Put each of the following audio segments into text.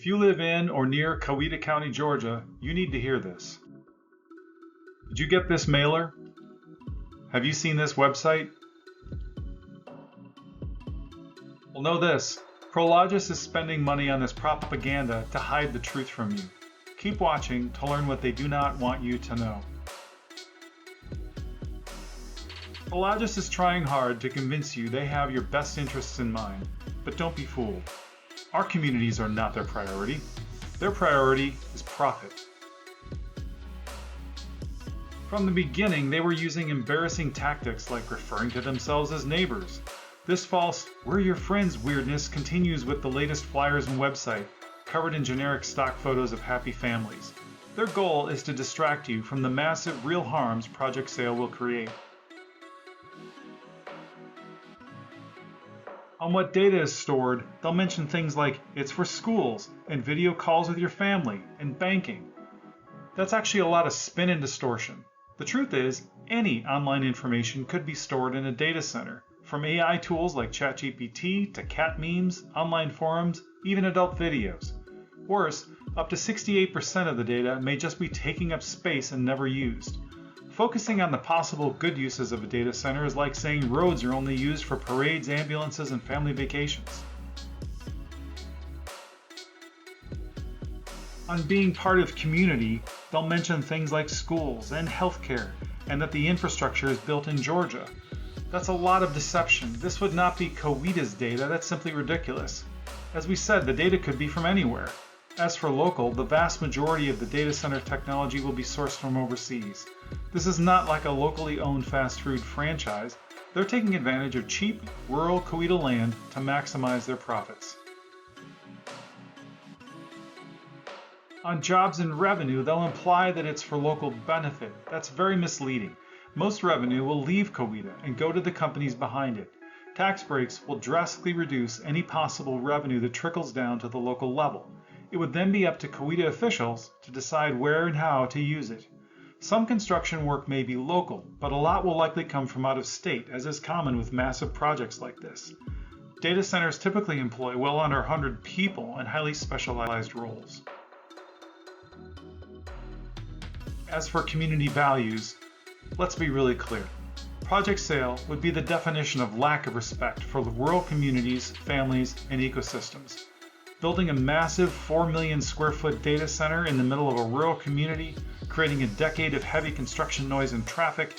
If you live in or near Coweta County, Georgia, you need to hear this. Did you get this mailer? Have you seen this website? Well, know this. Prologis is spending money on this propaganda to hide the truth from you. Keep watching to learn what they do not want you to know. Prologis is trying hard to convince you they have your best interests in mind, but don't be fooled. Our communities are not their priority. Their priority is profit. From the beginning, they were using embarrassing tactics like referring to themselves as neighbors. This false, we're your friends weirdness continues with the latest flyers and website, covered in generic stock photos of happy families. Their goal is to distract you from the massive real harms Project Sale will create. On what data is stored, they'll mention things like it's for schools and video calls with your family and banking. That's actually a lot of spin and distortion. The truth is, any online information could be stored in a data center, from AI tools like ChatGPT to cat memes, online forums, even adult videos. Worse, up to 68% of the data may just be taking up space and never used. Focusing on the possible good uses of a data center is like saying roads are only used for parades, ambulances, and family vacations. On being part of community, they'll mention things like schools and healthcare, and that the infrastructure is built in Georgia. That's a lot of deception. This would not be Coweta's data, that's simply ridiculous. As we said, the data could be from anywhere. As for local, the vast majority of the data center technology will be sourced from overseas. This is not like a locally owned fast food franchise. They're taking advantage of cheap, rural Coweta land to maximize their profits. On jobs and revenue, they'll imply that it's for local benefit. That's very misleading. Most revenue will leave Coweta and go to the companies behind it. Tax breaks will drastically reduce any possible revenue that trickles down to the local level. It would then be up to Coweta officials to decide where and how to use it. Some construction work may be local, but a lot will likely come from out of state, as is common with massive projects like this. Data centers typically employ well under 100 people in highly specialized roles. As for community values, let's be really clear. Project Sale would be the definition of lack of respect for the rural communities, families, and ecosystems. Building a massive 4 million square foot data center in the middle of a rural community, creating a decade of heavy construction noise and traffic,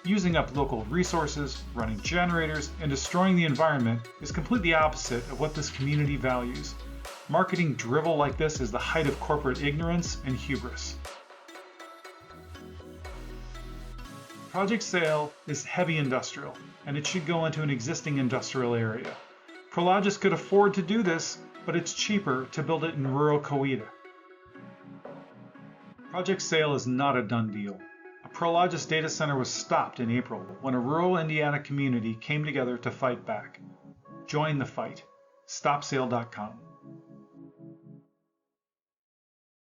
using up local resources, running generators, and destroying the environment is completely opposite of what this community values. Marketing drivel like this is the height of corporate ignorance and hubris. Project Sale is heavy industrial, and it should go into an existing industrial area. Prologis could afford to do this, but it's cheaper to build it in rural Coweta. Project Sale is not a done deal. A Prologis data center was stopped in April when a rural Indiana community came together to fight back. Join the fight. StopSale.com.